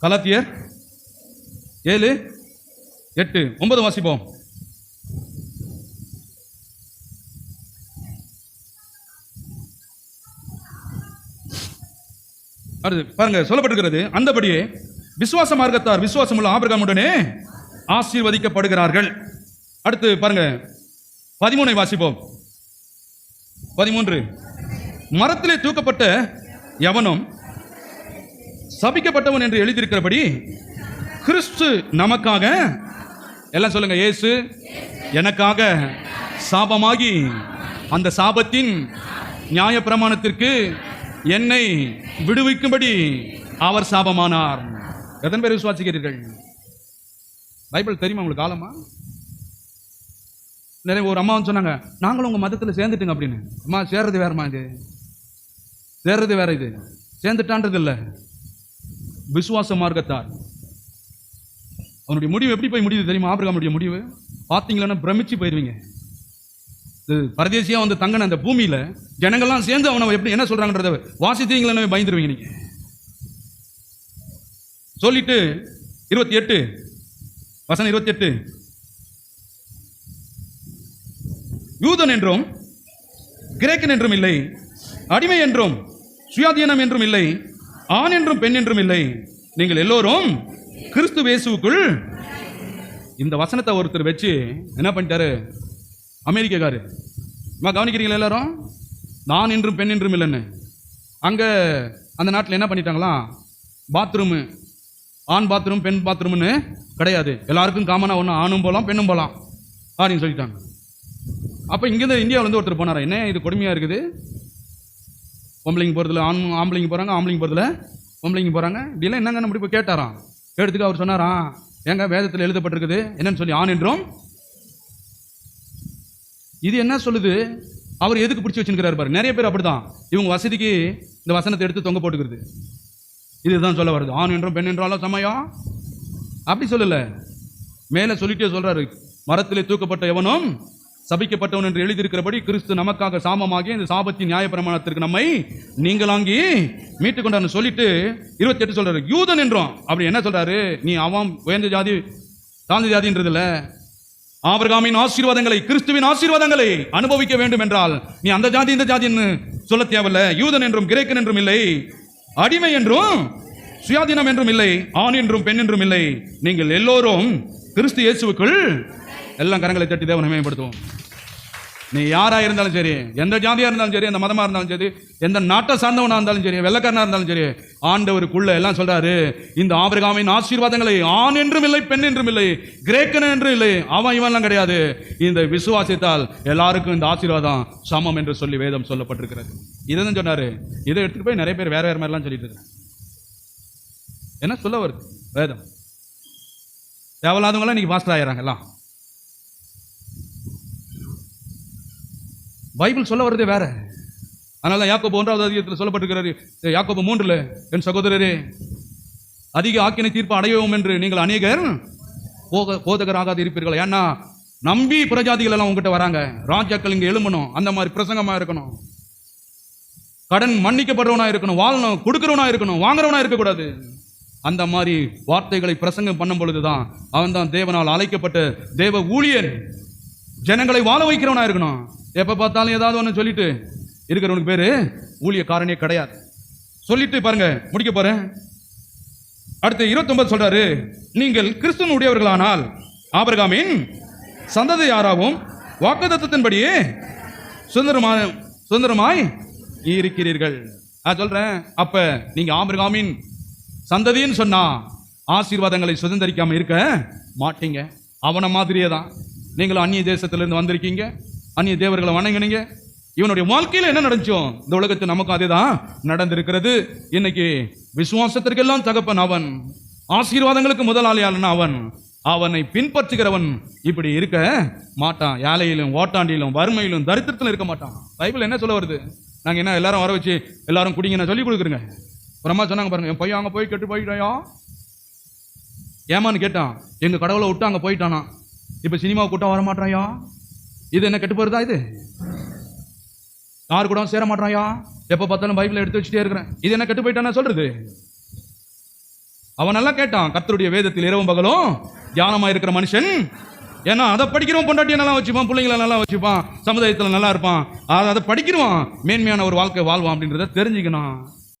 கலாத்தியர் 7:8-9 வாசிப்போம். பாருங்க, சொல்லப்பட்டிருக்கிறது, அந்தபடியே விசுவாச மார்க்கத்தார் விசுவாசமுள்ள ஆபிரகாமுடனே ஆசீர்வதிக்கப்படுகிறார்கள். அடுத்து பாருங்க 13 வாசிப்போம். 13, மரத்திலே தூக்கப்பட்ட எவனும் சபிக்கப்பட்டவன் என்று எழுதியிருக்கிறபடி கிறிஸ்து நமக்காக, எல்லாம் சொல்லுங்க, இயேசு எனக்காக சாபமாகி அந்த சாபத்தின் நியாய பிரமாணத்திற்கு என்னை விடுவிக்கும்படி அவர் சாபமானார். எத்தனை பேர் விசுவாசிக்கிறீர்கள்? பைபிள் தெரியுமா உங்களுக்கு? காலமா நிறைய ஒரு அம்மா சொன்னாங்க, நாங்களும் உங்க மதத்தில் சேர்ந்துட்டுங்க அப்படின்னு. அம்மா, சேர்றது வேறமா, இது சேர்றது வேற, இது சேர்ந்துட்டான்றது இல்லை. விசுவாச மார்க்கத்தார் அவனுடைய முடிவு எப்படி போய் முடியுது தெரியுமா? ஆபிரகாமுடைய முடிவு பார்த்தீங்களன்னா பிரமிச்சு போயிருவீங்க. பரதேசியா வந்து தங்கன அந்த பூமியில ஜனங்கள்லாம் சேர்ந்து அவனை எப்படி என்ன சொல்றாங்கன்றத வாசித்தீங்களே பயந்துருவீங்க நீங்க. சொல்லிட்டு 28 வசனம் 28, யூதன் என்றும் கிரேக்கன் என்றும் இல்லை, அடிமை என்றும் சுயாதீனம் என்றும் இல்லை, ஆண் என்றும் பெண் என்றும் இல்லை, நீங்கள் எல்லோரும் கிறிஸ்து இயேசுவுக்குள். இந்த வசனத்தை ஒருத்தர் வச்சு என்ன பண்ணிட்டாரு? அமெரிக்காரு, கவனிக்கிறீங்களா எல்லாரும்? நான் என்றும் பெண் என்றும் இல்லைன்னு. அங்க அந்த நாட்டில் என்ன பண்ணிட்டாங்களாம்? பாத்ரூமு, ஆண் பாத்ரூம் பெண் பாத்ரூம்னு கிடையாது, எல்லாருக்கும் காமனா ஒன்று ஆணும் போகலாம் பெண்ணும் போகலாம் அப்படின்னு சொல்லிட்டாங்க. அப்போ இங்கேருந்து இந்தியாவிலேருந்து ஒருத்தர் போனாரா, என்ன இது கொடுமையாக இருக்குது, பொம்பளைங்க போகிறதுல ஆம்பளைங்க போகிறாங்க, ஆம்பளைங்க போகிறதுல பொம்பளைங்க போகிறாங்க, இப்படிலாம் என்னங்க நம்ம போய் கேட்டாராம். கேட்டதுக்கு அவர் சொன்னாராம், ஏங்க வேதத்தில் எழுதப்பட்டிருக்குது என்னன்னு சொல்லி, ஆண் என்றும். இது என்ன சொல்லுது? அவர் எதுக்கு பிடிச்சி வச்சுக்கிறாரு பாரு. நிறைய பேர் அப்படிதான், இவங்க வசதிக்கு இந்த வசனத்தை எடுத்து தொங்க போட்டுக்கிறது. இதுதான் சொல்ல வருது, ஆண் என்றும் பெண் என்றாலும் சமயம் அப்படி சொல்லல. மேல சொல்லிட்டே சொல்றாரு, மரத்திலே தூக்கப்பட்ட எவனும் சபிக்கப்பட்டவன் என்று எழுதியிருக்கிறபடி கிறிஸ்து நமக்காக சாபமாகி இந்த சாபத்தின் நியாய பிரமாணத்திற்கு நம்மை நீங்களாங்கி மீட்டு கொண்டான்னு சொல்லிட்டு 28 சொல்றாரு, யூதன் என்றும். அப்படி என்ன சொல்றாரு? நீ அவன் உயர்ந்த ஜாதி தாழ்ந்த ஜாதின்றதுல ஆபிரகாமின் ஆசீர்வாதங்களை, கிறிஸ்துவின் ஆசீர்வாதங்களை அனுபவிக்க வேண்டும் என்றால் நீ அந்த ஜாதி இந்த ஜாதின்னு சொல்ல தேவையில்ல. யூதன் என்றும் கிரேக்கன் என்றும் இல்லை, அடிமை என்றும் சுயாதீனம் என்றும் இல்லை, ஆண் என்றும் பெண் என்றும் இல்லை, நீங்கள் எல்லோரும் கிறிஸ்து இயேசுவுக்குள். எல்லாம் கரங்களை தட்டி தேவனை மேம்படுத்துவோம். நீ யாரா இருந்தாலும் சரி, எந்த ஜாதியா இருந்தாலும் சரி, எந்த மதமா இருந்தாலும் சரி, எந்த நாட்டை சார்ந்தவனா இருந்தாலும் சரி, வெள்ளக்காரனா இருந்தாலும் சரி, ஆண்டவருக்குள்ள எல்லாம் சொல்றாரு, இந்த ஆபிரகாமின் ஆசீர்வாதங்களை ஆண் என்றும் இல்லை பெண் என்றும் இல்லை, கிரேக்கன் என்றும் இல்லை, அவன் இவன்லாம் கிடையாது, இந்த விசுவாசத்தால் எல்லாருக்கும் இந்த ஆசீர்வாதம் சமம் என்று சொல்லி வேதம் சொல்லப்பட்டிருக்கிறது. இதான் சொன்னாரு. இதை எடுத்துட்டு போய் நிறைய பேர் வேற வேற மாதிரிலாம் சொல்லிட்டு இருக்கிறாங்க. என்ன சொல்ல வருது வேதம்? தேவையில்லாதவங்களாம் இன்னைக்கு பாஸ்டர் ஆயிடுறாங்க. எல்லாம் பைபிள் சொல்ல வருதே வேற. அதனால யாக்கோபு 1வது அதிகாரத்தில் சொல்லப்பட்டிருக்கிறாரு, யாக்கோபு 3, என் சகோதரரே, அதிக ஆக்கினை தீர்ப்பு அடையோம் என்று நீங்கள் அநேகர் போதகராகாது இருப்பீர்கள். ஏன்னா நம்பி பிரஜாதிகள் எல்லாம் உங்ககிட்ட வராங்க, ராஜாக்கள் இங்க எழும்பணும், அந்த மாதிரி பிரசங்கமா இருக்கணும், கடன் மன்னிக்கப்படுறவனா இருக்கணும், வாழணும், கொடுக்கிறவனா இருக்கணும், வாங்குறவனா இருக்கக்கூடாது. அந்த மாதிரி வார்த்தைகளை பிரசங்கம் பண்ணும் பொழுதுதான் அவன் தான் தேவனால் அழைக்கப்பட்ட தேவ ஊழியர், ஜனங்களை வாழ வைக்கிறவனா இருக்கணும். எப்ப பார்த்தாலும் ஏதாவது ஒன்று சொல்லிட்டு இருக்கிறவனுக்கு பேரு ஊழியக்காரனே கிடையாது. சொல்லிட்டு பாருங்க, முடிக்க போறேன். அடுத்து 29 சொல்றாரு, நீங்கள் கிறிஸ்துவின் உடையவர்களானால் ஆபிரகாமின் சந்ததியாராகவும் வாக்குத்தத்தத்தின்படியே சுதந்திரமாய் இருக்கிறீர்கள். நான் சொல்றேன், அப்ப நீங்க ஆபிரகாமின் சந்ததின்னு சொன்னா ஆசீர்வாதங்களை சுதந்திரிக்காம இருக்க மாட்டீங்க. அவனை மாதிரியே தான் நீங்களும் அந்நிய தேசத்திலிருந்து வந்திருக்கீங்க, அந்நிய தேவர்களை வணங்கினீங்க. இவனுடைய வாழ்க்கையில் என்ன நடந்துச்சோ இந்த உலகத்தில் நமக்கும் அதே தான் நடந்திருக்கிறது. இன்னைக்கு விசுவாசத்திற்கெல்லாம் தகப்பன் அவன், ஆசீர்வாதங்களுக்கு முதலாளியாளன் அவன், அவனை பின்பற்றுகிறவன் இப்படி இருக்க மாட்டான். ஏழையிலும் ஓட்டாண்டியிலும் வறுமையிலும் தரித்திரத்திலும் இருக்க மாட்டான். பைபிள் என்ன சொல்ல வருது? நாங்கள் என்ன எல்லாரும் வர வச்சு எல்லாரும் குடிங்க நான் சொல்லி கொடுக்குறேங்க. அப்புறமா சொன்னாங்க பாருங்க, என் பையன் அங்கே போய் கெட்டு போயிட்டாயா ஏமான்னு கேட்டான். எங்கள் கடவுளை விட்டு அங்கே போயிட்டானா, இப்போ சினிமாவை கூட்டம் வர மாட்டாயா? இது என்ன கெட்டு போயிருதா? இது யாரு கூட சேர மாட்டாயா? எப்போ பார்த்தாலும் பைபிளை எடுத்து வச்சுட்டே இருக்கிறேன், இது என்ன கெட்டு போயிட்டானா சொல்றது? அவன் நல்லா கேட்டான், கர்த்தருடைய வேதத்தில் இரவும் பகலும் தியானமா இருக்கிற மனுஷன். ஏன்னா அதை படிக்கிறவன் பொண்டாட்டியை நல்லா வச்சுப்பான், பிள்ளைங்களை நல்லா வச்சுப்பான், சமுதாயத்தில் நல்லா இருப்பான். அதை படிக்கிறவன் மேன்மையான ஒரு வாழ்க்கை வாழ்வான் அப்படின்றத தெரிஞ்சுக்கணும்.